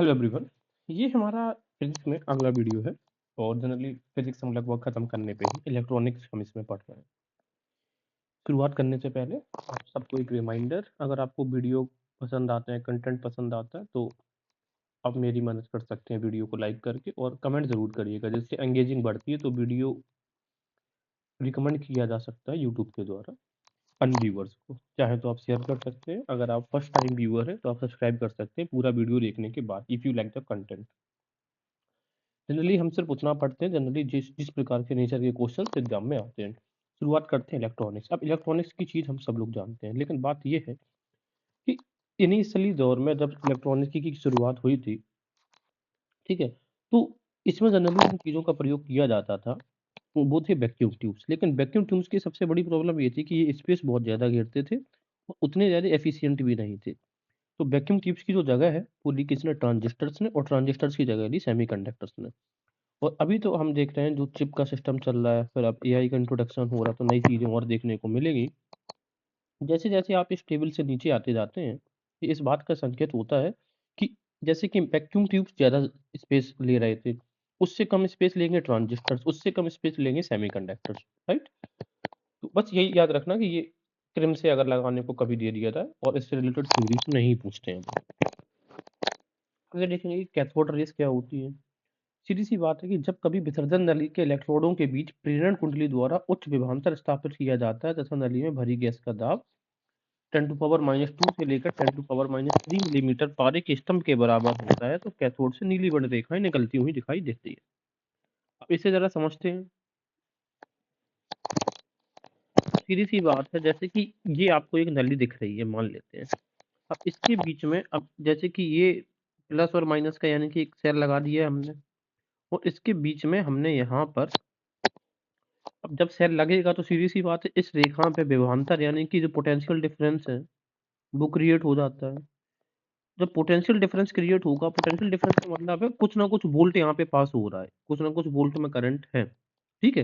Hello everyone. ये हमारा physics में अगला वीडियो है और जनरली फिजिक्स हम लगभग खत्म करने पे ही इलेक्ट्रॉनिक्स हम इसमें पढ़ रहे हैं। शुरुआत करने से पहले आप सबको एक रिमाइंडर, अगर आपको वीडियो पसंद आता है, कंटेंट पसंद आता है तो आप मेरी मदद कर सकते हैं वीडियो को लाइक करके और कमेंट ज़रूर करिएगा, जिससे एंगेजिंग बढ़ती है तो वीडियो रिकमेंड किया जा सकता है यूट्यूब के द्वारा अन्य व्यूअर्स को। चाहे तो आप शेयर कर सकते हैं, अगर आप फर्स्ट टाइम व्यूअर हैं तो आप सब्सक्राइब कर सकते हैं पूरा वीडियो देखने के बाद if you like the content. Generally हम सिर्फ उतना पढ़ते हैं जनरली जिस जिस प्रकार के नेचर के क्वेश्चन एग्जाम में आते हैं। शुरुआत करते हैं इलेक्ट्रॉनिक्स। अब इलेक्ट्रॉनिक्स की चीज़ हम सब लोग जानते हैं, लेकिन बात ये है कि इनिशियली दौर में जब इलेक्ट्रॉनिक्स की शुरुआत हुई थी, ठीक है, तो इसमें जनरली जिन चीज़ों का प्रयोग किया जाता था वो थे वैक्यूम ट्यूब्स। लेकिन वैक्यूम ट्यूब्स की सबसे बड़ी प्रॉब्लम ये थी कि ये स्पेस बहुत ज़्यादा घेरते थे और उतने ज़्यादा एफिशिएंट भी नहीं थे। तो वैक्यूम ट्यूब्स की जो जगह है वो ली किसने? ट्रांजिस्टर्स ने, और ट्रांजिस्टर्स की जगह ली सेमीकंडक्टर्स ने। और अभी तो हम देख रहे हैं जो चिप का सिस्टम चल रहा है, फिर अब एआई का इंट्रोडक्शन हो रहा है, तो नई चीज़ें और देखने को मिलेंगी। जैसे-जैसे आप इस टेबल से नीचे आते जाते हैं, ये इस बात का संकेत होता है कि जैसे कि वैक्यूम ट्यूब्स ज़्यादा स्पेस ले रहे थे, उससे कम स्पेस लेंगे ट्रांजिस्टर्स, उससे कम स्पेस लेंगे सेमीकंडक्टर्स, राइट? तो बस यही याद रखना कि ये क्रिम से अगर लगाने को कभी दे दिया जाए और इससे रिलेटेड थ्योरीज नहीं पूछते हैं। अगर देखेंगे कि कैथोड रेज़ क्या होती है? सीधी-सी बात है कि जब कभी विसर्जन नली के इलेक्ट्रोडों के बीच प्रेरण कुंडली द्वारा उच्च विभवांतर स्थापित किया जाता है तथा नली में भरी गैस का दाब 10⁻² से लेकर 10⁻³ मिलीमीटर पारे के स्तंभ के बराबर होता है, तो कैथोड से नीली वर्ण रेखाएं निकलती हुई दिखाई देती है। अब इसे जरा समझते हैं। सीधी-सी बात है, जैसे कि ये आपको एक नली दिख रही है, मान लेते हैं। अब इसके बीच में, अब जैसे कि ये प्लस और माइनस का यानी कि एक सेल लगा दिया है हमने, और इसके बीच में हमने यहाँ पर, अब जब सेल लगेगा तो सीधी-सी बात है इस रेखा पे विभवांतर यानी कि जो पोटेंशियल डिफरेंस है, वो क्रिएट हो जाता है। जब पोटेंशियल डिफरेंस क्रिएट होगा, पोटेंशियल डिफरेंस का मतलब है कुछ ना कुछ वोल्ट यहाँ पे पास हो रहा है, कुछ ना कुछ वोल्ट में करंट है, ठीक है?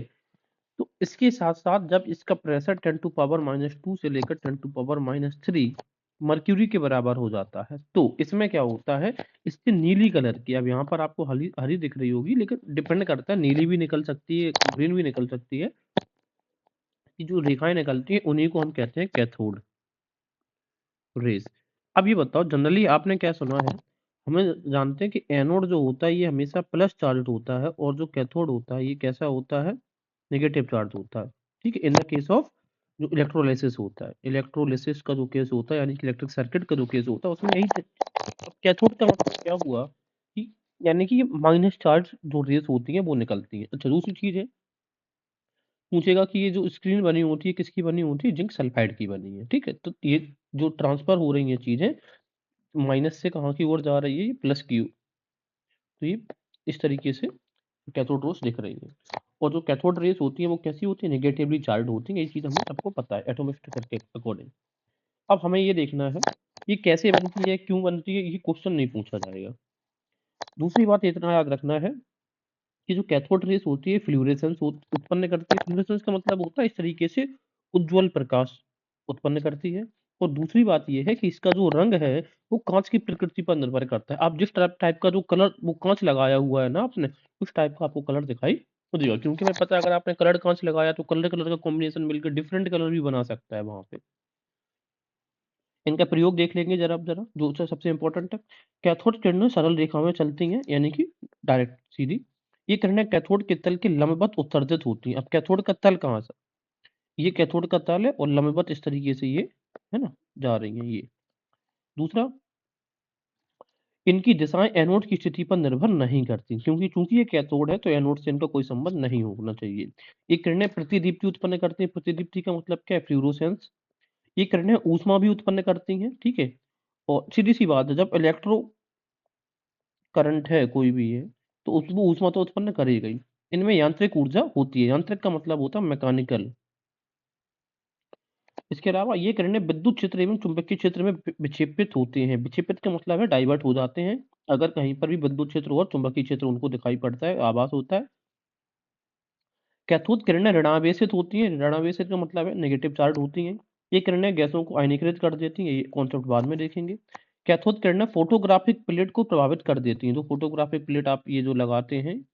तो इसके साथ-साथ जब इसका प्रेशर 10⁻² से लेकर 10⁻³ मर्क्यूरी के बराबर हो जाता है, तो इसमें क्या होता है, इससे नीली कलर की, अब यहाँ पर आपको हरी हरी दिख रही होगी, लेकिन डिपेंड करता है, नीली भी निकल सकती है, ग्रीन भी निकल सकती है। कि जो रेखाएँ निकलती हैं उन्हीं को हम कहते हैं कैथोड रेज़। अब ये बताओ, जनरली आपने क्या सुना है? हमें जानते हैं कि एनोड जो होता है ये हमेशा प्लस चार्ज्ड होता है और जो कैथोड होता है ये कैसा होता है? नेगेटिव चार्ज होता है। ठीक है? इन द केस ऑफ जो इलेक्ट्रोलाइसिस होता है। इलेक्ट्रोलाइसिस का जो केस होता है यानी कि इलेक्ट्रिक सर्किट का जो केस होता है उसमें यही अब कैथोड का मतलब क्या हुआ कि यानी कि माइनस चार्ज जो रेज़ होती हैं वो निकलती हैं। अच्छा, दूसरी चीज़ है, पूछेगा कि ये जो स्क्रीन बनी होती है किसकी बनी होती है? जिंक सल्फाइड की बनी है, ठीक है? तो ये जो ट्रांसफर हो रही हैं चीज़ें, माइनस से कहाँ की ओर जा रही है? ये प्लस की ओर। तो ये इस तरीके से कैथोड रेज़ दिख रही है। और जो कैथोड रेज़ होती है वो कैसी होती है? नेगेटिवली चार्ज्ड होती है। ये चीज़ हमें सबको पता है एटॉमिक स्ट्रक्चर के अकॉर्डिंग। अब हमें ये देखना है, ये कैसे बनती है, क्यों बनती है, ये क्वेश्चन नहीं पूछा जाएगा। दूसरी बात इतना याद रखना है कि जो कैथोड रेज़ होती है फ्लूरेसेंस उत्पन्न करती है। फ्लूरेसेंस का मतलब होता है इस तरीके से उज्ज्वल प्रकाश उत्पन्न करती है। और दूसरी बात ये है कि इसका जो रंग है वो काँच की प्रकृति पर निर्भर करता है। आप जिस टाइप टाइप का जो कलर वो काँच लगाया हुआ है ना आपने, उस टाइप का आपको कलर दिखाई देगा। क्योंकि हमें पता है अगर आपने कलर्ड काँच लगाया तो कलर-कलर का कॉम्बिनेशन मिलकर डिफरेंट कलर भी बना सकता है वहाँ पे। इनका प्रयोग देख लेंगे ज़रा आप ज़रा, जो सबसे इम्पोर्टेंट है। कैथोड किरणें सरल रेखा में चलती हैं, यानी कि डायरेक्ट सीधी। ये किरणें कैथोड के तल के लंबवत उत्सर्जित होती हैं। अब कैथोड का तल कहाँ से? ये कैथोड का तल है और लंबवत इस तरीके से ये, है ना, जा रही हैं ये। दूसरा, इनकी दिशाएँ एनोड की स्थिति पर निर्भर नहीं करती, क्योंकि चूँकि ये कैथोड है तो एनोड से इनका कोई संबंध नहीं होना चाहिए। ये किरणें प्रतिदीप्ति उत्पन्न करती हैं। प्रतिदीप्ति का मतलब क्या है? फ्लूरोसेंस। ये किरणें ऊष्मा भी उत्पन्न करती हैं, ठीक है? और सीधी-सी बात है, जब इलेक्ट्रो करंट है कोई भी है, तो वो ऊष्मा तो उत्पन्न करेगा ही। इनमें यांत्रिक ऊर्जा होती है, यांत्रिक का मतलब होता है मैकेनिकल। इसके अलावा ये किरणें विद्युत क्षेत्र एवं चुंबकीय क्षेत्र में विक्षेपित होते हैं। विक्षेपित का मतलब है डाइवर्ट हो जाते हैं। अगर कहीं पर भी विद्युत क्षेत्र और चुंबकीय क्षेत्र उनको दिखाई पड़ता है, आभास होता है। कैथोड किरणें ऋणावेशित होती हैं। ऋणावेशित का मतलब है नेगेटिव चार्ज होती हैं। ये किरणें गैसों को आयनीकृत कर देती हैं, ये कॉन्सेप्ट बाद में देखेंगे। कैथोड किरणें फोटोग्राफिक प्लेट को प्रभावित कर देती हैं। तो फोटोग्राफिक प्लेट आप ये जो लगाते हैं,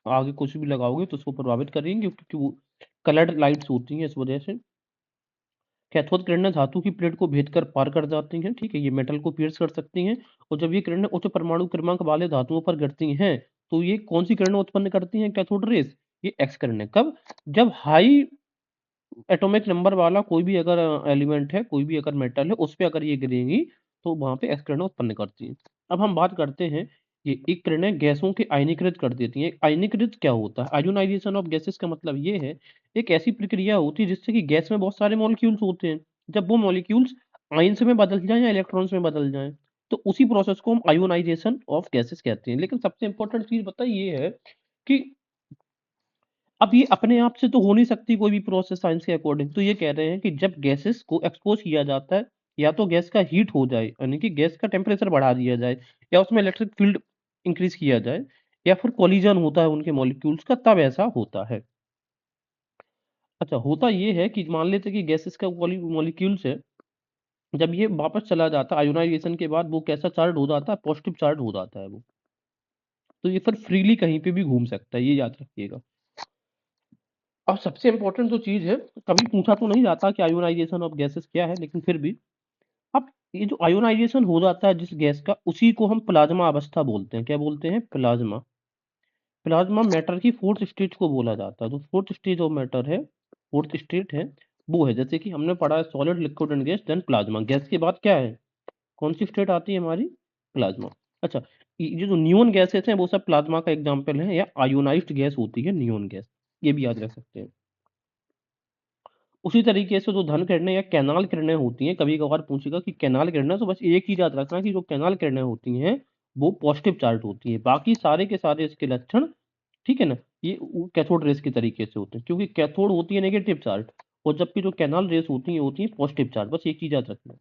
आगे कुछ भी लगाओगे तो उसको प्रभावित करेंगे, क्योंकि वो कलर्ड लाइट्स होती हैं, इस वजह से। कैथोड किरणें धातु की प्लेट को भेद कर पार कर जाती हैं, ठीक है, ये मेटल को pierce कर सकती हैं। और जब ये किरणें उच्च परमाणु क्रमांक वाले धातुओं पर गिरती हैं, तो ये कौन सी किरणें उत्पन्न करती हैं कैथोड रेस? ये एक्स किरणें। कब? जब हाई एटॉमिक नंबर वाला कोई भी अगर एलिमेंट है, कोई भी अगर मेटल है, उस पे अगर ये गिरेंगी, तो वहाँ पे एक्स किरणें उत्पन्न करती हैं। अब हम बात करते हैं, ये एक किरणें गैसों के आयनीकृत कर देती हैं। आयनीकृत क्या होता है? आयोनाइजेशन ऑफ गैसेस का मतलब ये है, एक ऐसी प्रक्रिया होती है जिससे कि गैस में बहुत सारे मॉलिक्यूल्स होते हैं। जब वो मॉलिक्यूल्स आयन्स में बदल जाएँ या इलेक्ट्रॉन्स में बदल जाएँ, तो उसी प्रोसेस को हम आयोनाइजेशन ऑफ गैसेस कहते हैं। लेकिन सबसे इम्पोर्टेंट चीज़ पता है ये है कि अब ये अपने आप से तो हो नहीं सकती कोई भी प्रोसेस साइंस के अकॉर्डिंग। तो ये कह रहे हैं कि जब गैसेस को एक्सपोज किया जाता है, या तो गैस का हीट हो जाए, यानी कि गैस का टेम्परेचर बढ़ा दिया जाए, या उसमें इलेक्ट्रिक फील्ड इंक्रीज किया जाए, या फिर कोलिजन होता है उनके मॉलिक्यूल्स का, तब ऐसा होता है। अच्छा, होता ये है कि मान लेते हैं कि गैसेस का मॉलिक्यूल्स है, जब ये वापस चला जाता है आयोनाइजेशन के बाद, वो कैसा चार्ज हो जाता है? पॉजिटिव चार्ज हो जाता है वो। तो ये फिर फ्रीली कहीं पे भी घूम सकता है, ये याद रखिएगा। अब सबसे इम्पोर्टेंट जो चीज़ है, कभी पूछा तो नहीं जाता कि आयोनाइजेशन ऑफ गैसेस क्या है, लेकिन फिर भी अब ये जो आयोनाइजेशन हो जाता है जिस गैस का, उसी को हम प्लाज्मा अवस्था बोलते हैं। क्या बोलते हैं? प्लाज्मा। प्लाज्मा मैटर की फोर्थ स्टेज को बोला जाता है। तो फोर्थ स्टेज ऑफ मैटर है, फोर्थ स्टेट है, वो है, जैसे कि हमने पढ़ा है solid, liquid and gas, then plasma. Gas के बाद क्या है? कौन सी स्टेट आती है हमारी? प्लाज्मा। अच्छा, ये जो नियोन गैसेस हैं, वो सब प्लाज्मा का एग्जाम्पल है, या आयोनाइज्ड गैस होती है नियोन गैस, ये भी याद रख सकते हैं। उसी तरीके से जो धन किरणें या कैनाल किरणें होती हैं, कभी-कभार पूछेगा कि कैनाल किरणें, तो बस एक चीज़ याद रखना कि जो कैनाल किरणें होती हैं, वो पॉजिटिव चार्ज होती हैं। बाकी सारे के सारे इसके लक्षण, ठीक है ना, ये कैथोड रेस के तरीके से होते हैं, क्योंकि कैथोड होती है नेगेटिव चार्ज, और जबकि जो कैनाल रेस होती हैं, होती हैं पॉजिटिव चार्ज। बस एक चीज़ याद रखना।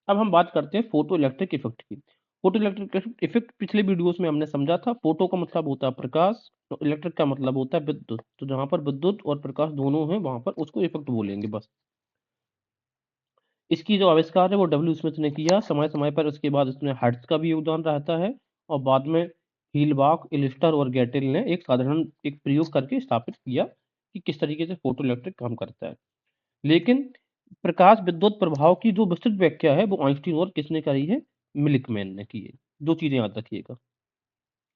अब हम बात करते हैं फोटो इलेक्ट्रिक इफेक्ट की। फोटो इलेक्ट्रिक इफेक्ट पिछले वीडियोस में हमने समझा था। फोटो का मतलब होता है प्रकाश, तो इलेक्ट्रिक का मतलब होता है विद्युत। तो जहाँ पर विद्युत और प्रकाश दोनों हैं, वहाँ पर उसको इफेक्ट बोलेंगे बस। इसकी जो आविष्कार है वो डब्ल्यू स्मिथ ने किया। समय-समय पर इसके बाद इसमें हर्ट्ज का भी योगदान रहता है, और बाद में हीलबाख, इलिस्टर और गैटिल ने एक साधारण एक प्रयोग करके स्थापित किया कि किस तरीके से फोटो इलेक्ट्रिक काम करता है। लेकिन प्रकाश विद्युत प्रभाव की जो विस्तृत व्याख्या है, वो आइंस्टीन और किसने करी है? मिल्कमैन ने की है। 2 चीज़ें याद रखिएगा।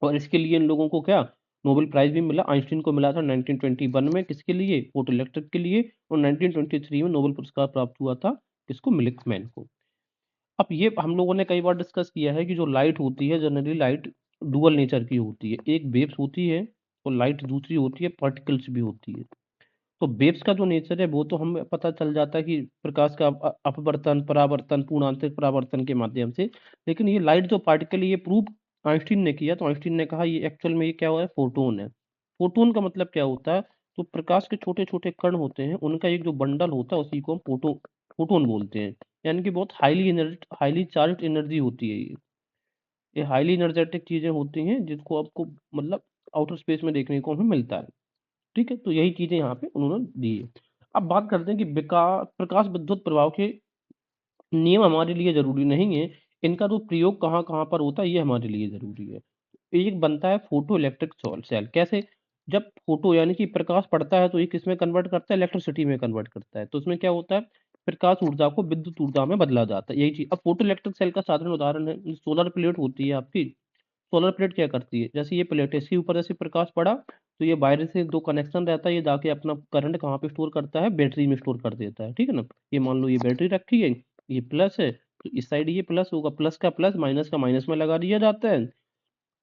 और इसके लिए इन लोगों को क्या, नोबेल प्राइज़ भी मिला। आइंस्टीन को मिला था 1921 में, किसके लिए? फोटो इलेक्ट्रिक के लिए। और 1923 में नोबेल पुरस्कार प्राप्त हुआ था, किसको? मिल्कमैन को। अब ये हम लोगों ने कई बार डिस्कस किया है कि जो लाइट होती है, जनरली लाइट डुअल नेचर की होती है। एक वेव्स होती है, और लाइट दूसरी होती है, पार्टिकल्स भी होती है। तो वेव्स का जो नेचर है, वो तो हमें पता चल जाता है कि प्रकाश का अपवर्तन, परावर्तन, पूर्णांतरित परावर्तन के माध्यम से। लेकिन ये लाइट जो पार्टिकल है, ये प्रूव आइंस्टीन ने किया। तो आइंस्टीन ने कहा ये एक्चुअल में ये क्या हुआ है? फोटोन है। फोटोन का मतलब क्या होता है? तो प्रकाश के छोटे-छोटे कण होते हैं, उनका एक जो बंडल होता है, उसी को हम फोटोन बोलते हैं। यानी कि बहुत हाईली चार्ज्ड एनर्जी होती है ये। ये हाईली एनर्जेटिक चीज़ें होती हैं, जिसको आपको मतलब आउटर स्पेस में देखने को हमें मिलता है। ठीक है? तो यही चीज़ें यहाँ पे उन्होंने दी है। अब बात करते हैं कि प्रकाश विद्युत प्रभाव के नियम हमारे लिए ज़रूरी नहीं है। इनका जो प्रयोग कहाँ-कहाँ पर होता है, ये हमारे लिए ज़रूरी है। एक बनता है फोटो इलेक्ट्रिक सेल। कैसे? जब फोटो यानी कि प्रकाश पड़ता है, तो ये किसमें कन्वर्ट करता है? इलेक्ट्रिसिटी में कन्वर्ट करता है। तो उसमें क्या होता है? प्रकाश ऊर्जा को विद्युत ऊर्जा में बदला जाता है, यही चीज़। अब फोटो इलेक्ट्रिक सेल का साधारण उदाहरण है, सोलर प्लेट होती है आपकी। सोलर प्लेट क्या करती है? जैसे ये प्लेट है, इसके ऊपर जैसे प्रकाश पड़ा, तो ये वायर से 2 कनेक्शन रहता है, ये जाके अपना करंट कहाँ पे स्टोर करता है? बैटरी में स्टोर कर देता है, ठीक है ना? ये मान लो ये बैटरी रखी है, ये प्लस है, तो इस साइड ये प्लस होगा, प्लस का प्लस, माइनस का माइनस में लगा दिया जाता है,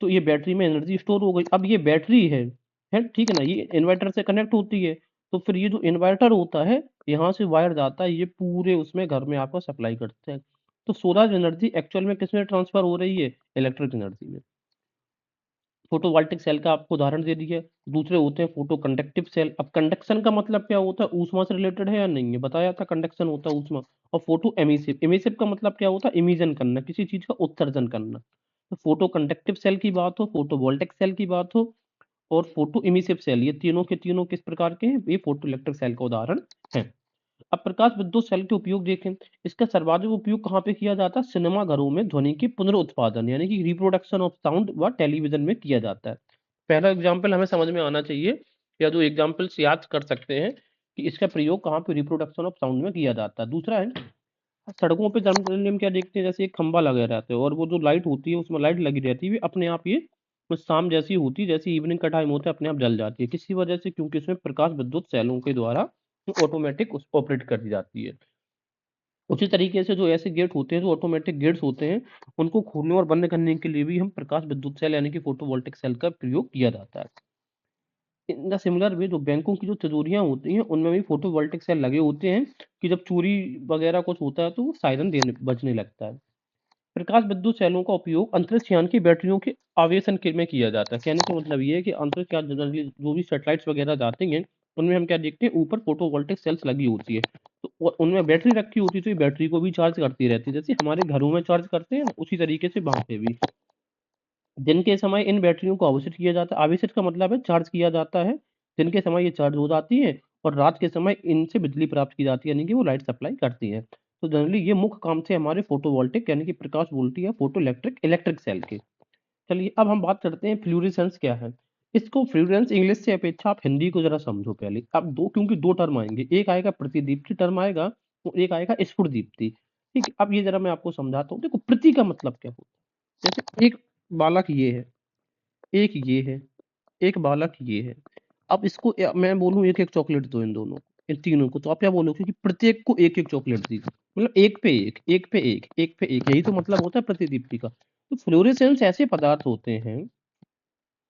तो ये बैटरी में एनर्जी स्टोर हो गई। अब ये बैटरी है, ठीक है ना? ये इन्वर्टर से कनेक्ट होती है, तो फिर ये जो इन्वर्टर होता है, यहाँ से वायर जाता है, ये पूरे उसमें घर में आपको सप्लाई करता है। तो सोलर एनर्जी एक्चुअल में किसमें ट्रांसफर हो रही है? इलेक्ट्रिक एनर्जी में। फोटोवोल्टिक सेल का आपको उदाहरण दे दिया। दूसरे होते हैं फोटो कंडक्टिव सेल। अब कंडक्शन का मतलब क्या होता है? ऊष्मा से रिलेटेड है या नहीं है? बताया था कंडक्शन होता है ऊष्मा। और फोटो एमिसिव, एमिसिव का मतलब क्या होता है? इमिशन करना, किसी चीज का उत्सर्जन करना। तो फोटो कंडक्टिव सेल की बात हो, फोटोवोल्टिक सेल की बात हो, और फोटो एमिसिव सेल, ये तीनों के तीनों किस प्रकार के हैं? ये फोटो इलेक्ट्रिक सेल का उदाहरण है। अब प्रकाश विद्युत सेल के उपयोग देखें, इसका सर्वाधिक उपयोग कहाँ पे किया जाता है? सिनेमा घरों में ध्वनि के पुनरुत्पादन यानी कि रिप्रोडक्शन ऑफ साउंड व टेलीविजन में किया जाता है। पहला एग्जाम्पल हमें समझ में आना चाहिए, या जो एग्जाम्पल्स याद कर सकते हैं कि इसका प्रयोग कहाँ पे रिप्रोडक्शन ऑफ साउंड में किया जाता है। दूसरा है, सड़कों पे जनरली हम क्या देखते हैं, जैसे एक खंबा लगा रहता है और वो जो लाइट होती है उसमें लाइट लगी रहती है, अपने आप ये शाम जैसी होती है, जैसे इवनिंग का टाइम होता है अपने आप जल जाती है। किसी वजह से, क्योंकि इसमें प्रकाश विद्युत सेलों के द्वारा ऑटोमेटिक ऑपरेट कर दी जाती है। उसी तरीके से जो ऐसे गेट होते हैं, जो ऑटोमेटिक गेट्स होते हैं, उनको खोलने और बंद करने के लिए भी हम प्रकाश विद्युत सेल यानी कि फोटोवोल्टिक सेल का प्रयोग किया जाता है। इन द सिमिलर वे जो बैंकों की जो तिजोरियां होती हैं उनमें भी फोटोवोल्टिक सेल लगे होते हैं कि जब चोरी वगैरह कुछ होता है तो वो सायरन देने बजने लगता है। प्रकाश विद्युत सेलों का उपयोग अंतरिक्ष यान की बैटरियों के आवेशन के में किया जाता है। कहने का मतलब ये है कि अंतरिक्ष यान जनरली जो भी सैटेलाइट्स वगैरह जाते हैं उनमें हम क्या देखते हैं, ऊपर फोटोवोल्टिक सेल्स लगी होती है, तो उनमें बैटरी रखी होती है, तो ये बैटरी को भी चार्ज करती रहती है, जैसे हमारे घरों में चार्ज करते हैं ना, उसी तरीके से वहां पे भी दिन के समय इन बैटरियों को आवेशित किया जाता है। आवेशित का मतलब है चार्ज किया जाता है। दिन के समय ये चार्ज हो जाती है और रात के समय इनसे बिजली प्राप्त की जाती है, यानी कि वो लाइट सप्लाई करती है। तो जनरली ये मुख्य काम थे हमारे फोटोवोल्टिक यानी कि प्रकाश वोल्टी या फोटो इलेक्ट्रिक सेल के। चलिए अब हम बात करते हैं फ्लूरेसेंस क्या है। इसको फ्लूरेंस इंग्लिश से अपेक्षा आप हिंदी को जरा समझो पहले। अब दो, क्योंकि दो टर्म आएंगे, एक आएगा प्रतिदीप्ति टर्म आएगा और एक आएगा स्फुरदीप्ति। ठीक है, अब ये जरा मैं आपको समझाता हूँ। देखो प्रति का मतलब क्या होता है, जैसे एक बालक ये है, एक ये है, एक बालक ये है। अब इसको मैं बोलूं एक एक चॉकलेट दो इन दोनों को, इन तीनों को, तो आप क्या बोलोगे कि प्रत्येक को एक एक चॉकलेट दी, मतलब एक पे एक, एक पे एक, एक पे एक, यही तो मतलब होता है प्रतिदीप्ति का। तो फ्लोरेसेंस ऐसे पदार्थ होते हैं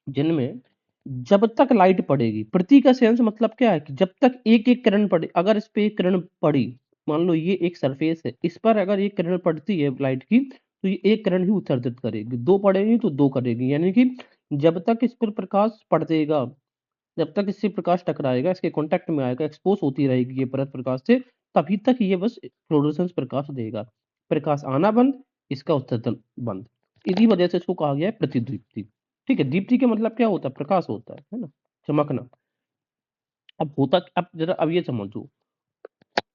जिनमें जब तक लाइट पड़ेगी, प्रति का सेंस मतलब क्या है कि जब तक एक एक किरण पड़े, अगर इस पे एक किरण पड़ी, मान लो ये एक सरफेस है, इस पर अगर एक किरण पड़ती है लाइट की, तो ये एक किरण ही उत्सर्जित करेगी, दो पड़ेगी तो दो करेगी, यानी कि जब तक इस पर प्रकाश पड़ेगा, जब तक इससे प्रकाश टकराएगा, इसके कांटेक्ट में आएगा, एक्सपोज होती रहेगी ये परत प्रकाश से, तभी तक ये बस फ्लोरोसेंस प्रकाश देगा। प्रकाश आना बंद, इसका उत्सर्जन बंद। इसी वजह से इसको कहा गया है प्रतिदीप्ति। ठीक है, दीप्ति का मतलब क्या होता है? प्रकाश होता है ना, चमकना। अब जरा अब ये समझो,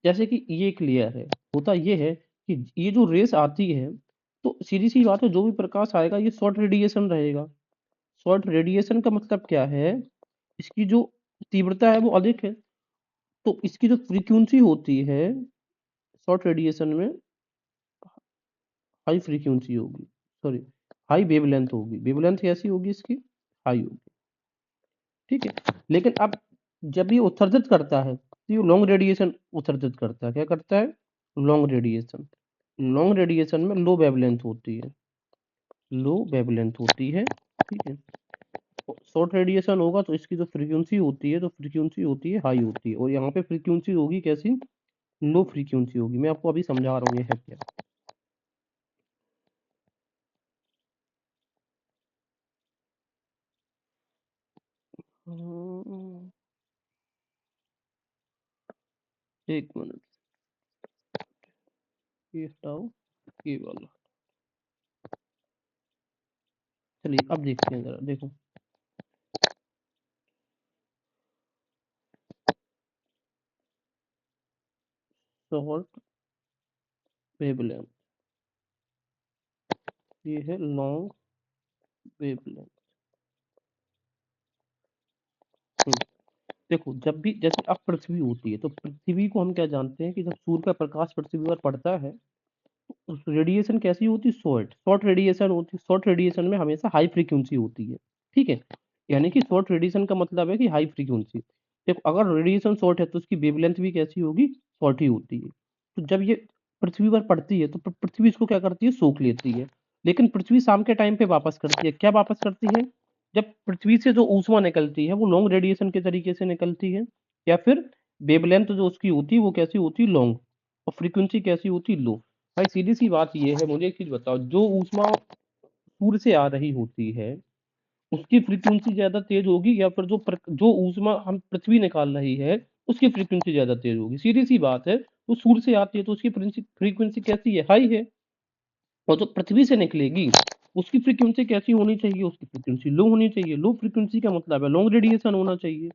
जैसे कि ये क्लियर है, होता ये है कि ये जो रेस आती है, तो सीधी सी बात है, जो भी प्रकाश आएगा ये शॉर्ट रेडिएशन रहेगा। शॉर्ट रेडिएशन का मतलब क्या है, इसकी जो तीव्रता है वो अधिक है, तो इसकी जो फ्रीक्वेंसी होती है शॉर्ट रेडिएशन में, हाई फ्रीक्वेंसी होगी, सॉरी हाई वेवलेंथ होगी। वेवलेंथ कैसी होगी इसकी? हाई होगी। ठीक है, लेकिन अब जब ये उत्सर्जित करता है तो ये लॉन्ग रेडिएशन उत्सर्जित करता है। क्या करता है? Long radiation. लॉन्ग रेडिएशन में लो वेवलेंथ होती है, लो वेवलेंथ होती है। ठीक है, शॉर्ट रेडिएशन होगा तो इसकी जो फ्रीक्वेंसी होती है, तो फ्रीक्वेंसी होती है हाई होती है, और यहाँ पे फ्रीक्वेंसी होगी कैसी? लो फ्रीक्वेंसी होगी। मैं आपको अभी समझा रहा हूँ ये है क्या। एक मिनट, ये हटाओ, ये वाला। चलिए अब देखते हैं, जरा देखो। शॉर्ट वेवलेंथ, ये है लॉन्ग वेवलेंथ। देखो, जब भी जैसे अब पृथ्वी होती है, तो पृथ्वी को हम क्या जानते हैं कि जब सूर्य का प्रकाश पृथ्वी पर पड़ता है, उस रेडिएशन कैसी होती है? शॉर्ट शॉर्ट रेडिएशन होती है। शॉर्ट रेडिएशन में हमेशा हाई फ्रीक्वेंसी होती है। ठीक है, यानी कि शॉर्ट रेडिएशन का मतलब है कि हाई फ्रीक्वेंसी। देखो, अगर रेडिएशन शॉर्ट है तो उसकी वेवलेंथ भी कैसी होगी? शॉर्ट ही होती है। तो जब ये पृथ्वी पर पड़ती है तो पृथ्वी इसको क्या करती है? सोख लेती है। लेकिन पृथ्वी शाम के टाइम पे वापस करती है। क्या वापस करती है? जब पृथ्वी से जो ऊष्मा निकलती है वो लॉन्ग रेडिएशन के तरीके से निकलती है, या फिर वेवलेंथ जो उसकी होती है वो कैसी होती है? लॉन्ग। और फ्रीक्वेंसी कैसी होती है? लो। भाई सीधी सी बात ये है, मुझे एक चीज बताओ, जो ऊष्मा सूर्य से आ रही होती है उसकी फ्रीक्वेंसी ज्यादा तेज होगी, या फिर जो ऊष्मा हम पृथ्वी निकाल रही है उसकी फ्रीक्वेंसी ज्यादा तेज होगी? सीधी सी बात है, वो सूर्य से आती है तो उसकी फ्रीक्वेंसी कैसी है? हाई है। और जो पृथ्वी से निकलेगी उसकी फ्रीक्वेंसी कैसी होनी चाहिए? उसकी फ्रीक्वेंसी लो होनी चाहिए। लो फ्रीक्वेंसी का मतलब है लॉन्ग रेडिएशन होना चाहिए।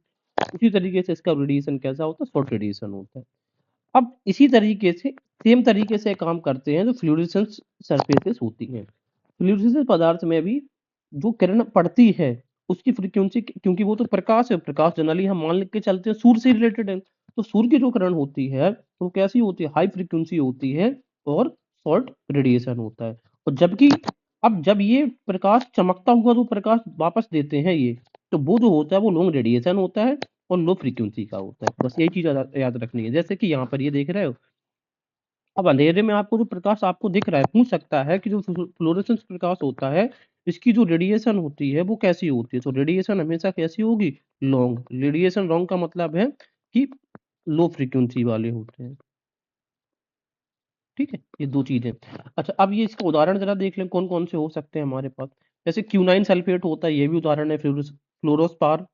उसी तरीके से इसका रेडिएशन कैसा होता है? शॉर्ट रेडिएशन होता है। अब इसी तरीके से सेम तरीके से काम करते हैं जो फ्लूoresसेंस सरफेसेस होती हैं। फ्लूoresसेंस पदार्थ में भी जो किरण पड़ती है उसकी फ्रीक्वेंसी, क्योंकि वो तो प्रकाश है, प्रकाश जनरली हम मान के चलते हैं सूर्य से रिलेटेड है, तो सूर्य की जो किरण होती है वो कैसी होती है, हाई फ्रीक्वेंसी होती है और शॉर्ट रेडिएशन होता है। और जबकि अब जब ये प्रकाश चमकता हुआ जो प्रकाश वापस देते हैं ये, तो वो जो होता है वो लॉन्ग रेडिएशन होता है और लो फ्रीक्वेंसी का होता है। बस यही चीज याद रखनी है। जैसे कि यहाँ पर ये देख रहे हो, अब अंधेरे में आपको जो प्रकाश आपको दिख रहा है, पूछ सकता है कि जो फ्लोरोसेंस प्रकाश होता है इसकी जो रेडिएशन होती है वो कैसी होती है, तो रेडिएशन हमेशा कैसी होगी, लॉन्ग। रेडिएशन लॉन्ग का मतलब है कि लो फ्रीक्वेंसी वाले होते हैं। ठीक है, ये दो चीजें। अच्छा, अब ये इसका उदाहरण जरा देख लें कौन कौन से हो सकते हैं हमारे पास। जैसे क्यूनाइन सल्फेट होता है, ये भी उदाहरण है। फ्लोरोस्पार,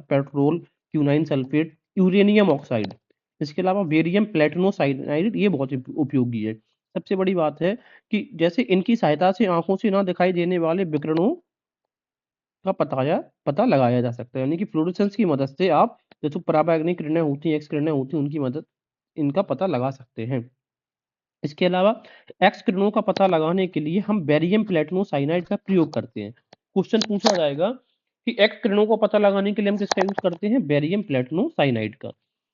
पेट्रोल, क्यूनाइन सल्फेट, यूरेनियम ऑक्साइड। इसके अलावा बेरियम प्लेटिनोसाइनाइड, ये बहुत उपयोगी है। सबसे बड़ी बात है कि जैसे इनकी सहायता से आंखों से ना दिखाई देने वाले विकिरणों का पता लगाया जा सकता है। यानी कि फ्लोरोसेंस की मदद से आप जो पराबैंगनी किरणें होती हैं, एक्स किरणें होती हैं, उनकी मदद इनका पता लगा सकते हैं। इसके अलावा एक्स किरणों का पता लगाने के लिए हम बेरियम प्लेटिनोसाइनाइड का प्रयोग करते हैं। क्वेश्चन पूछा जाएगा कि एक्स किरणों को पता लगाने के लिए हम किसका यूज करते हैं, बेरियम प्लेटिनोसाइनाइड का।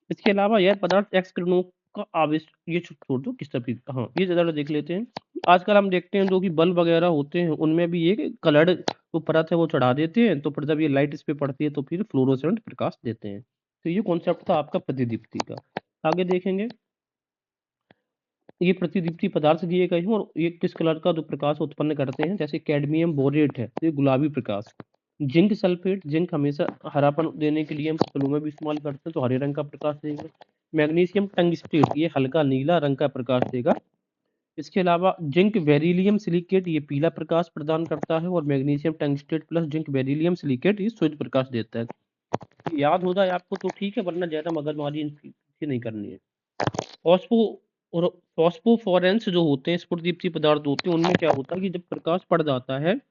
इसके अलावा यह पदार्थ एक्स किरणों का आवेश, ये छोड़ दो किस तरह, हाँ ये ज्यादा देख लेते हैं। आजकल हम देखते हैं जो कि बल्ब वगैरह होते हैं उनमें भी ये कलर्ड जो परत है वो चढ़ा देते हैं, तो फिर जब ये लाइट इस पे पड़ती है तो फिर फ्लोरोसेंट प्रकाश देते हैं। तो ये कॉन्सेप्ट था आपका प्रतिदीप्ति का। आगे देखेंगे, ये प्रतिदीप्ति पदार्थ दिए गए हैं और ये किस कलर का जो प्रकाश उत्पन्न करते हैं। जैसे कैडमियम बोरेट है तो ये गुलाबी प्रकाश। जिंक सल्फेट, जिंक हमेशा हरापन देने के लिए हम फसलों में भी इस्तेमाल करते हैं, तो हरे रंग का प्रकाश देगा। मैग्नीशियम टंगस्टेट, ये हल्का नीला रंग का प्रकाश देगा। इसके अलावा जिंक बेरिलियम सिलिकेट, ये पीला प्रकाश प्रदान करता है। और magnesium tungstate plus zinc beryllium silicate ये श्वेत प्रकाश देता है। याद हो जाए आपको तो ठीक है, वरना ज्यादा मगजमारी इनकी नहीं करनी है। फॉस्फो और फॉस्फोफोरेंस जो होते हैं, स्फुटदीप्ती पदार्थ होते हैं, उनमें क्या होता है कि जब प्रकाश पड़ जाता है,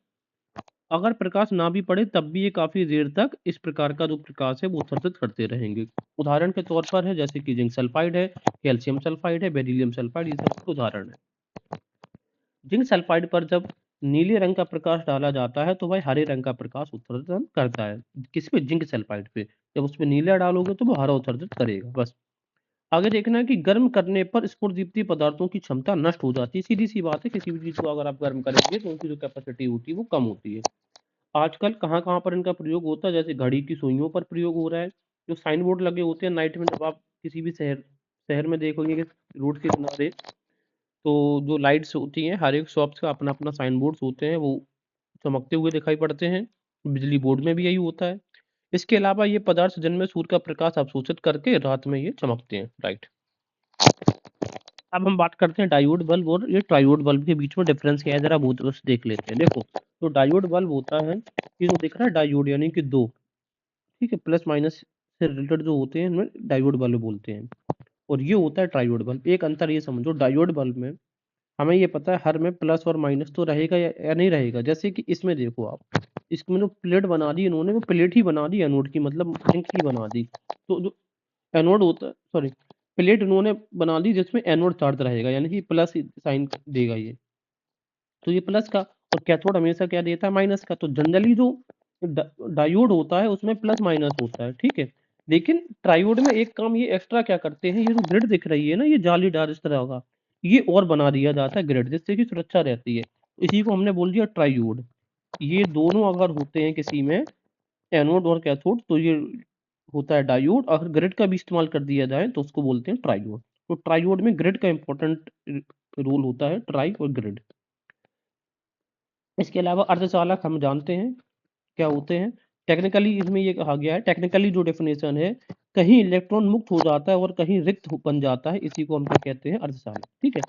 अगर प्रकाश ना भी पड़े तब भी ये काफी देर तक इस प्रकार का जो प्रकाश है वो उत्सर्जित करते रहेंगे। उदाहरण के तौर पर है जैसे कि जिंक सल्फाइड है, कैल्शियम सल्फाइड है, बेरिलियम सल्फाइड, ये सब उदाहरण है। जिंक सल्फाइड पर जब नीले रंग का प्रकाश डाला जाता है तो वह हरे रंग का प्रकाश उत्सर्जन करता है। किस पे, जिंक सल्फाइड पे। जब उसमें नीला डालोगे तो वो हरा उत्सर्जित करेगा। बस आगे देखना है कि गर्म करने पर स्फुटदीप्ती पदार्थों की क्षमता नष्ट हो जाती है। सीधी सी बात है, किसी भी चीज को अगर आप गर्म करेंगे तो उनकी जो कैपेसिटी होती है वो कम होती है। आजकल कहाँ कहाँ पर इनका प्रयोग होता है, जैसे घड़ी की सुइयों पर प्रयोग हो रहा है। जो साइन बोर्ड लगे होते हैं नाइट में, जब आप किसी भी शहर शहर में देखोगे कि रोड के किनारे, तो जो लाइट्स होती हैं हर एक शॉप्स का अपना अपना साइन बोर्ड्स होते हैं, वो चमकते हुए दिखाई पड़ते हैं। बिजली बोर्ड में भी यही होता है। इसके अलावा ये पदार्थ दिन में सूर्य का प्रकाश अवशोषित करके रात में ये चमकते हैं। राइट, अब हम बात करते हैं डायोड बल्ब और ये ट्रायोड बल्ब के बीच में डिफरेंस क्या है, जरा बहुत बस देख लेते हैं। देखो, तो डायोड बल्ब होता है, ये जो दिख रहा है डायोड यानी कि दो, ठीक है, प्लस माइनस से रिलेटेड जो होते हैं इनमें डायोड बल्ब बोलते हैं। और ये होता है ट्रायोड बल्ब। एक अंतर ये समझो, डायोड बल्ब में हमें ये पता है हर में प्लस और माइनस तो रहेगा या नहीं रहेगा। जैसे कि इसमें देखो आप, इसमें जो प्लेट बना दी इन्होंने, वो प्लेट ही बना दी एनोड की, मतलब जिंक की बना दी। तो जो एनोड होता है, सॉरी, प्लेट उन्होंने बना दी जिसमें एनोड चार्ज रहेगा, यानी कि प्लस साइन देगा ये, तो ये प्लस का। और कैथोड हमेशा क्या देता है, माइनस का। तो जनरली जो डायोड होता है उसमें प्लस माइनस होता है, ठीक है। लेकिन ट्रायोड में एक काम ये एक्स्ट्रा क्या करते हैं, ये जो ग्रिड दिख रही है ना, ये जालीदार इस तरह का, ये और बना दिया जाता है ग्रिड, जिससे कि सुरक्षा रहती है। इसी को हमने बोल दिया ट्रायोड। ये दोनों अगर होते हैं किसी में, एनोड और कैथोड, तो ये होता है डायोड। अगर ग्रिड का भी इस्तेमाल कर दिया जाए तो उसको बोलते हैं ट्रायोड। तो ट्रायोड में ग्रिड का इंपॉर्टेंट रोल होता है, ट्राई और ग्रिड। इसके अलावा अर्धचालक हम जानते हैं क्या होते हैं। टेक्निकली इसमें ये कहा गया है, टेक्निकली जो डेफिनेशन है, कहीं इलेक्ट्रॉन मुक्त हो जाता है और कहीं रिक्त बन जाता है, इसी को हम क्या कहते हैं, अर्धचालक। ठीक है,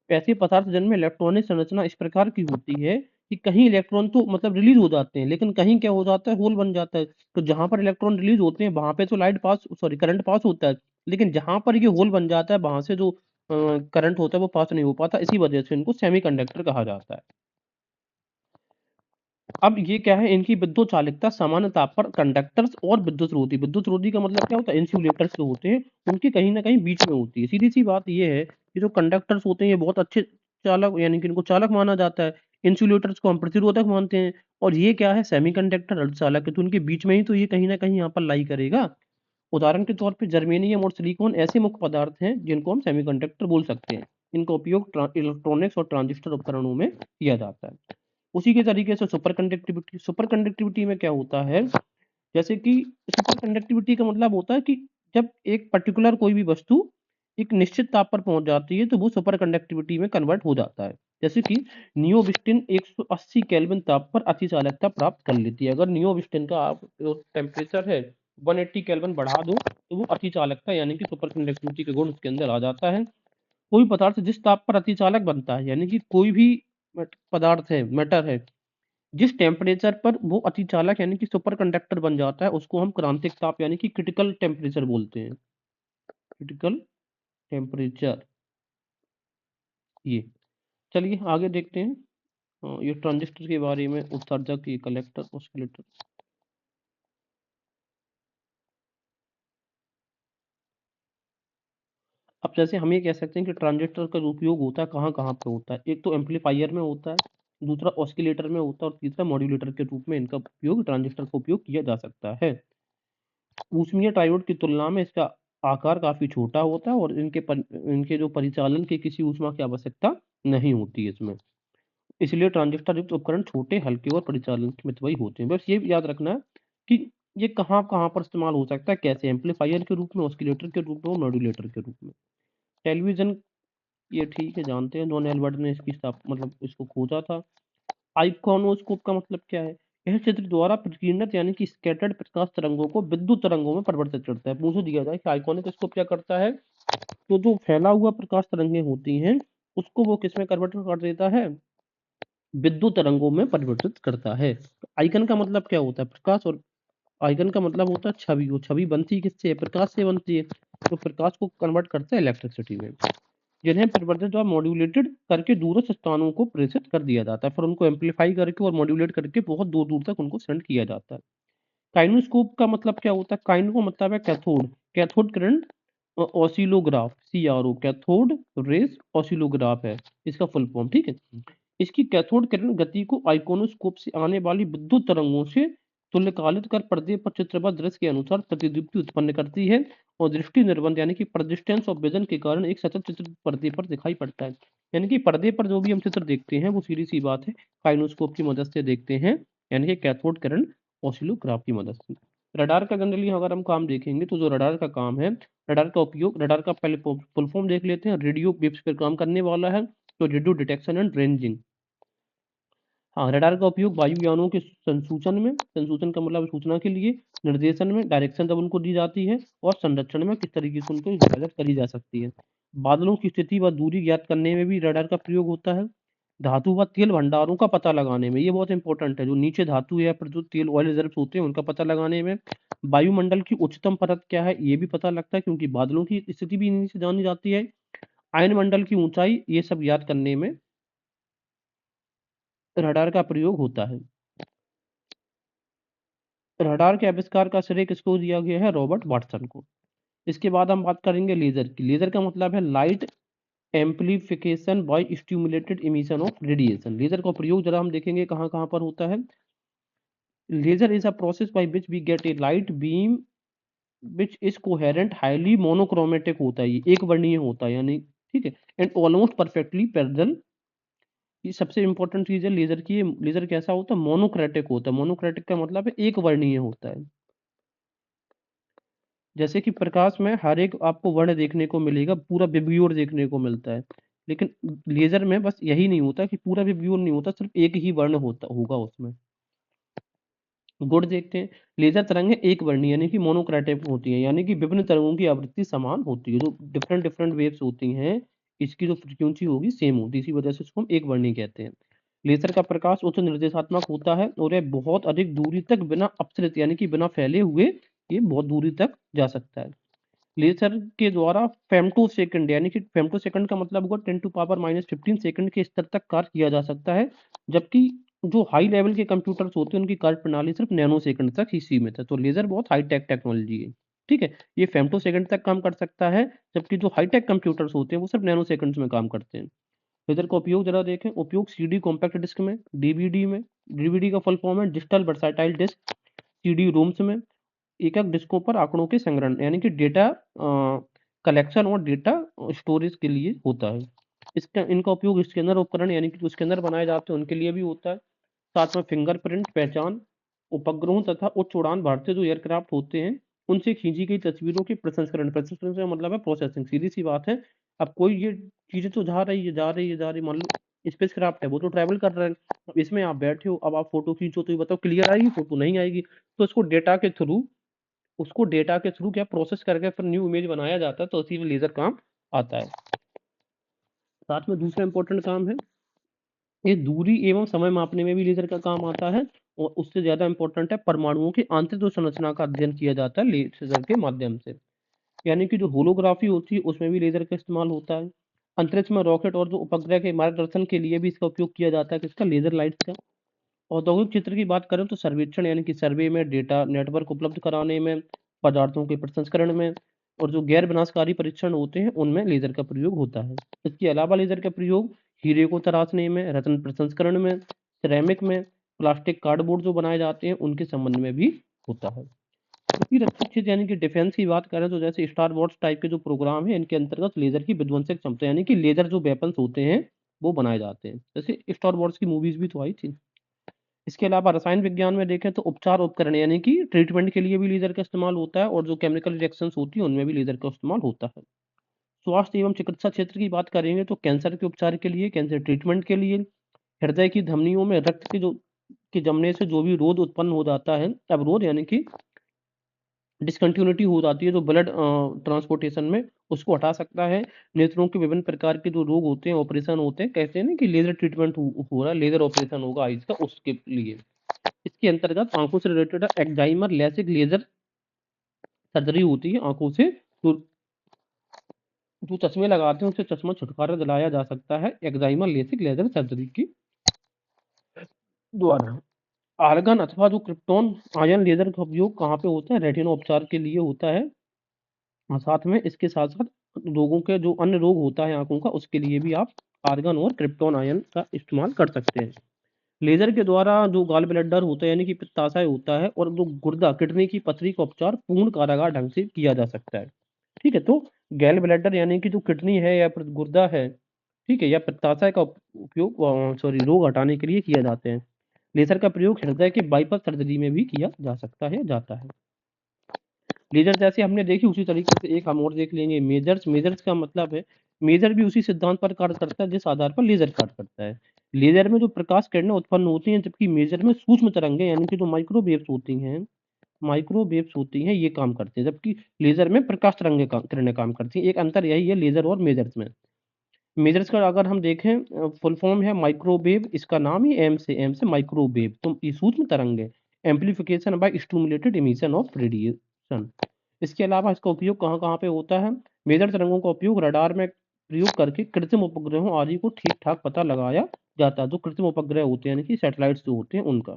ऐसे पदार्थ जिनमें इलेक्ट्रॉनिक संरचना इस प्रकार की होती है कि कहीं इलेक्ट्रॉन तो मतलब रिलीज हो जाते हैं, लेकिन कहीं क्या हो जाता है, होल बन जाता है। तो जहां पर इलेक्ट्रॉन रिलीज होते हैं वहां पे तो light pass, sorry, current pass होता है, लेकिन जहां पर ये होल बन जाता है वहां से जो करंट होता है वो पास नहीं हो पाता। इसी वजह से इनको सेमीकंडक्टर कहा जाता है। अब ये क्या है, इनकी विद्युत चालकता सामान्य ताप पर कंडक्टर्स और विद्युत रोधी का मतलब क्या होता है, इंसुलेटर्स जो होते हैं उनके कहीं ना कहीं बीच में होती है। सीधी सी बात ये है कि जो कंडक्टर्स होते हैं ये बहुत अच्छे चालक, यानी कि इनको चालक माना जाता है। इंसुलेटर्स को हम प्रतिरोधक मानते हैं। और ये क्या है, सेमीकंडक्टर अर्धचालक है, तो उनके बीच में ही तो ये कहीं ना कहीं यहाँ पर लाई करेगा। उदाहरण के तौर पे जर्मेनियम और सिलिकॉन ऐसे मुख्य पदार्थ हैं जिनको हम सेमीकंडक्टर बोल सकते हैं। इनका उपयोग इलेक्ट्रॉनिक्स और ट्रांजिस्टर उपकरणों में किया जाता है। उसी के तरीके से सुपर कंडक्टिविटी में क्या होता है, जैसे कि सुपर कंडक्टिविटी का मतलब होता है कि जब एक पर्टिकुलर कोई भी वस्तु एक निश्चित ताप पर पहुंच जाती है तो वो सुपर कंडक्टिविटी में कन्वर्ट हो जाता है। जैसे कि नियोबिस्टिन 180 केल्विन ताप पर अति चालकता प्राप्त कर लेती है। अगर नियोबिस्टिन का आप टेम्परेचर है 180 केल्विन बढ़ा दो तो वो अति चालकता यानी कि सुपर कंडक्टिविटी का गुण उसके अंदर आ जाता है। कोई पदार्थ जिस ताप पर अति चालक बनता है, यानी कि कोई भी पदार्थ है, मैटर है, जिस टेम्परेचर पर वो अति चालक यानी कि सुपर कंडक्टर बन जाता है उसको हम क्रांतिक ताप यानी कि क्रिटिकल टेम्परेचर बोलते हैं। क्रिटिकल टेम्परेचर ये। चलिए आगे देखते हैं। ये ट्रांजिस्टर के बारे में, उत्सर्जक, ये कलेक्टर, ऑसिलेटर। अब जैसे हम ये कह सकते हैं कि ट्रांजिस्टर का उपयोग होता है कहाँ कहाँ पे होता है। एक तो एम्पलीफायर में होता है, दूसरा ऑसिलेटर में होता है और तीसरा मॉड्यूलेटर के रूप में इनका उपयोग, ट्रांजिस्टर का उपयोग किया जा सकता है। ऊष्मीय ट्रायोड की तुलना में इसका आकार काफी छोटा होता है और इनके जो परिचालन की किसी ऊष्मा की आवश्यकता नहीं होती है इसमें। इसलिए ट्रांजिस्टर युक्त उपकरण छोटे, हल्के और परिचालन के मितव्ययी होते हैं। बस ये याद रखना है कि ये कहाँ कहाँ पर इस्तेमाल हो सकता है, कैसे, एम्पलीफायर के रूप में, ऑसिलेटर के रूप में और मॉड्यूलेटर के रूप में। टेलीविजन, ये ठीक है, जानते हैं, जॉन एल्बर्ट ने इसकी मतलब इसको खोजा था। आइकोनोस्कोप का मतलब क्या है, यह चित्र द्वारा प्रकीर्णित यानी कि स्कैटर्ड प्रकाश तरंगों को विद्युत तरंगों में परिवर्तित करता है। पूछो दिया जाए कि आइकोनोस्कोप क्या करता है, तो जो फैला हुआ प्रकाश तरंगें होती हैं उसको वो किसमें कन्वर्ट कर देता है, विद्युत तरंगों में परिवर्तित करता है। आइकन का मतलब क्या होता है, प्रकाश, और आइकन का मतलब होता है छवि। वो छवि बनती किससे है, प्रकाश से बनती है। तो प्रकाश को कन्वर्ट करता है इलेक्ट्रिसिटी में, जिन्हें परिवर्तित और मॉड्यूलेटेड करके दूरस्थ स्थानों को प्रेषित कर दिया जाता है। फिर उनको एम्पलीफाई करके और मॉड्यूलेट करके बहुत दूर दूर तक उनको सेंड किया जाता है। काइनोस्कोप का मतलब क्या होता है, काइनो का मतलब है कैथोड, कैथोड किरण oscillograph, CRO, cathode rays oscillograph है इसका फुल फॉर्म, ठीक है। इसकी कैथोड किरण गति को आइकोनोस्कोप से आने वाली विद्युत तरंगों से तुल्यकालित कर पर्दे पर चित्रबद्ध दृश्य के अनुसार प्रतिदीप्ति उत्पन्न करती है और दृष्टि निर्बंध यानी कि परसिस्टेंस ऑफ विजन के कारण एक सतत चित्र पर्दे पर दिखाई पड़ता है। यानी कि पर्दे पर जो भी हम चित्र देखते हैं वो सीधी सी बात है काइनोस्कोप की मदद से देखते हैं, यानी कि कैथोड किरण ऑसिलोग्राफ की मदद से। रडार का जनरली अगर हम काम देखेंगे तो जो रडार का काम है, रडार का उपयोग, रडार का पहले फुल फॉर्म देख लेते हैं। रेडियो वेव्स पर काम करने वाला है, तो रेडियो डिटेक्शन एंड रेंजिंग। हाँ, रडार का उपयोग वायुयानों के संसूचन का मतलब सूचना के लिए, निर्देशन में, डायरेक्शन जब उनको दी जाती है, और संरक्षण में किस तरीके से उनको हिफाजत करी जा सकती है। बादलों की स्थिति व दूरी ज्ञात करने में भी रडार का प्रयोग होता है। धातु व तेल भंडारों का पता लगाने में, ये बहुत इंपॉर्टेंट है, जो नीचे धातु या फिर जो तेल ऑयल रिजर्व होते हैं उनका पता लगाने में। वायुमंडल की उच्चतम परत क्या है ये भी पता लगता है, क्योंकि बादलों की स्थिति भी इन्हीं से जानी जाती है। आयन मंडल की ऊंचाई, ये सब याद करने में रडार का प्रयोग होता है। रडार के आविष्कार का श्रेय किसको दिया गया है, रॉबर्ट वाटसन को। इसके बाद हम बात करेंगे लेजर की। लेजर का मतलब है light amplification by stimulated emission of radiation. Laser का प्रयोग जरा हम देखेंगे कहाँ कहाँ पर होता है। Laser is a process by which we get a light beam which is coherent, highly monochromatic होता है, ये एक वर्णीय होता है, यानी ठीक है, एंड ऑलमोस्ट परफेक्टली पैरेलल। ये सबसे इंपॉर्टेंट चीज है लेजर की। लेजर कैसा होता है, मोनोक्रेटिक होता है। मोनोक्रेटिक का मतलब है एक वर्णीय होता है। जैसे कि प्रकाश में हर एक आपको वर्ण देखने को मिलेगा, पूरा विव्यूर देखने को मिलता है, लेकिन लेजर में बस यही नहीं होता कि पूरा विव्यूर नहीं होता, सिर्फ एक ही वर्ण होता होगा उसमें। गुण देखते हैं। लेजर तरंगें एक वर्णीय यानी कि मोनोक्रेटिक होती हैं, यानी कि विभिन्न तरंगों की आवृत्ति समान होती है। जो डिफरेंट डिफरेंट वेव्स होती हैं इसकी जो फ्रीक्वेंसी होगी सेम होती है, इसी वजह से इसको हम एक वर्णीय कहते हैं। लेजर का प्रकाश उच्च निर्देशात्मक होता है और यह बहुत अधिक दूरी तक बिना अपसरित यानी कि बिना फैले हुए ये बहुत दूरी तक जा सकता है। लेजर के द्वारा फेम्टो सेकंड यानी कि फेम्टो सेकंड का मतलब होगा 10 टू पावर -15 सेकंड के स्तर तक कार्य किया जा सकता है, जबकि जो हाई लेवल के कंप्यूटर्स होते हैं उनकी कार्यप्रणाली सिर्फ नैनो सेकंड तक ही सीमित है। तो लेज़र बहुत हाई टेक टेक्नोलॉजी है, ठीक है? ये फेम्टो सेकंड तक काम कर सकता है, जबकि जो हाई टेक कंप्यूटर्स होते हैं वो सिर्फ नैनो सेकंड्स में काम करते हैं। लेज़र का उपयोग ज़रा देखें, उपयोग सीडी कॉम्पैक्ट डिस्क में, डीवीडी में, डीवीडी का फुल फॉर्म है digital versatile disc, CD ROMs में, एकक डिस्कों पर आंकड़ों के संग्रहण यानी कि डेटा कलेक्शन और डेटा स्टोरेज के लिए होता है। इसका इनका उपयोग स्कैनर उपकरण यानी कि जो स्कैनर बनाए जाते हैं उनके लिए भी होता है। साथ में फिंगरप्रिंट पहचान, उपग्रहों तथा उच्च उड़ान भारतीय जो एयरक्राफ्ट होते हैं, उनसे खींची गई तस्वीरों के प्रसंस्करण प्रसंस्करण से मतलब है प्रोसेसिंग, सीधी-सी बात है। अब कोई ये चीज़ें तो जा रही है, जा रही है, जा रही है, मान लो स्पेसक्राफ्ट है, वो तो ट्रैवल कर रहा है। अब इसमें आप बैठे हो, अब आप फ़ोटो खींचो तो ये बताओ क्लियर आएगी फ़ोटो? नहीं आएगी। तो उसको डेटा के थ्रू क्या प्रोसेस करके फिर न्यू इमेज बनाया जाता है, तो उसी में लेज़र काम आता है। साथ में दूसरा इम्पोर्टेंट काम है, ये दूरी एवं समय मापने में भी लेज़र का काम आता है और उससे ज़्यादा इम्पोर्टेंट है परमाणुओं की आंतरिक जो संरचना का अध्ययन किया जाता है लेज़र के माध्यम से। यानी कि जो होलोग्राफी होती है उसमें भी लेज़र का इस्तेमाल होता है। अंतरिक्ष में रॉकेट और जो उपग्रह के मार्गदर्शन के लिए भी इसका उपयोग किया जाता है, किसका? लेज़र लाइट्स का। औद्योगिक क्षेत्र की बात करें तो सर्वेक्षण यानी कि सर्वे में, डेटा नेटवर्क उपलब्ध कराने में, पदार्थों के प्रसंस्करण में और जो गैर विनाशकारी परीक्षण होते हैं उनमें लेज़र का प्रयोग होता है। इसके अलावा लेज़र का प्रयोग हीरे को तराशने में, रत्न प्रसंस्करण में, सिरेमिक में, प्लास्टिक कार्डबोर्ड जो बनाए जाते हैं उनके संबंध में भी होता है। इसी रक्षा क्षेत्र यानी कि डिफेंस की बात करें तो जैसे स्टार वॉर्स टाइप के जो प्रोग्राम है इनके अंतर्गत लेज़र की विध्वंसक क्षमता यानी कि लेज़र जो वेपन्स होते हैं वो बनाए जाते हैं। जैसे स्टार वॉर्स की मूवीज़ भी तो आई थी। इसके अलावा रसायन विज्ञान में देखें तो उपचार उपकरण यानी कि ट्रीटमेंट के लिए भी लेज़र का इस्तेमाल होता है और जो केमिकल रिएक्शंस होती हैं उनमें भी लेज़र का इस्तेमाल होता है। स्वास्थ्य एवं चिकित्सा क्षेत्र की बात करेंगे तो कैंसर के उपचार के लिए, कैंसर ट्रीटमेंट के लिए, हृदय की धमनियों में रक्त के जमने से जो भी रोध उत्पन्न हो जाता है, अवरोध यानी कि डिसकंटिन्यूटी हो जाती है जो ब्लड ट्रांसपोर्टेशन में, उसको हटा सकता है। नेत्रों के विभिन्न प्रकार के जो रोग होते हैं, ऑपरेशन होते हैं, कहते हैं ना कि लेज़र ट्रीटमेंट हो रहा है, लेज़र ऑपरेशन होगा आइज़ का, उसके लिए। इसके अंतर्गत आँखों से related excimer, LASIK, laser surgery होती है आँखों से, तो जो चश्मे लगाते हैं उससे चश्मा छुटकारा दिलाया जा सकता है एक्साइमर, लेसिक, लेज़र सर्जरी के द्वारा। आर्गन अथवा जो क्रिप्टॉन आयन लेज़र का उपयोग कहाँ पे होता है? रेटिना उपचार के लिए होता है। साथ में इसके साथ-साथ लोगों के जो अन्य रोग होता है आँखों का, उसके लिए भी आप आर्गन और क्रिप्टॉन आयन का इस्तेमाल कर सकते हैं। लेज़र के द्वारा जो गॉल ब्लैडर होता है यानी कि पित्ताशय होता है और जो गुर्दा किडनी की पथरी का उपचार पूर्ण कारागार ढंग से किया जा सकता है। ठीक है? तो गैल ब्लैडर यानी कि जो किडनी है या फिर गुर्दा है, ठीक है? या पित्ताशय का उपयोग रोग हटाने के लिए किया जाते हैं। लेज़र का प्रयोग हृदय के बाईपास सर्जरी में भी किया जा सकता है, जाता है। लेज़र जैसे हमने देखी उसी तरीके से एक हम और देख लेंगे मेजर्स। मेजर्स का मतलब है मेजर भी उसी सिद्धांत पर कार्य करता है जिस आधार पर लेज़र कार्य करता है। लेज़र में जो प्रकाश किरणें उत्पन्न होती हैं जबकि मेजर में सूक्ष्म तरंगें यानी कि जो माइक्रोवेव्स होती हैं ये काम करती हैं जबकि लेज़र में प्रकाश तरंगें किरणें काम करती हैं। एक अंतर यही है लेज़र और मेजर्स में। मेजर्स का अगर हम देखें फुल फॉर्म है माइक्रोवेव, इसका नाम ही एम से माइक्रोवेव, तो ये सूक्ष्म तरंग है। Amplification by stimulated emission of radiation. इसके अलावा इसका उपयोग कहाँ-कहाँ पे होता है? मेजर तरंगों का उपयोग रडार में प्रयोग करके कृत्रिम उपग्रहों आदि को ठीक-ठाक पता लगाया जाता है। जो कृत्रिम उपग्रह होते हैं यानी कि सैटेलाइट्स जो होते हैं उनका।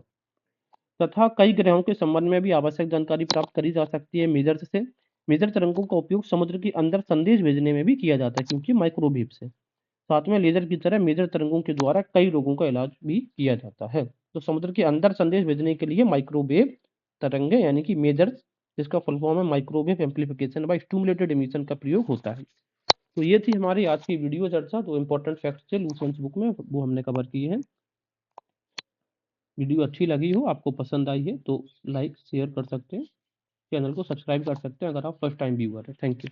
तथा कई ग्रहों के संबंध में भी आवश्यक जानकारी प्राप्त करी जा सकती है मेजर से। मेजर तरंगों का उपयोग समुद्र के अंदर संदेश भेजने में भी किया जाता है क्योंकि माइक्रोवेव से। साथ में लेज़र की तरह मेजर तरंगों के द्वारा कई रोगों का इलाज भी किया जाता है। तो समुद्र के अंदर संदेश भेजने के लिए माइक्रोवेव तरंगें यानी कि मेजर्स, जिसका फुल फॉर्म है microwave amplification by stimulated emission का प्रयोग होता है। तो ये थी हमारी आज की वीडियो चर्चा, जो इम्पोर्टेंट फैक्ट्स थे लुसेंस बुक में वो हमने कवर किए हैं। वीडियो अच्छी लगी हो, आपको पसंद आई है तो लाइक शेयर कर सकते हैं, चैनल को सब्सक्राइब कर सकते हैं अगर आप फर्स्ट टाइम व्यूअर हैं। Thank you.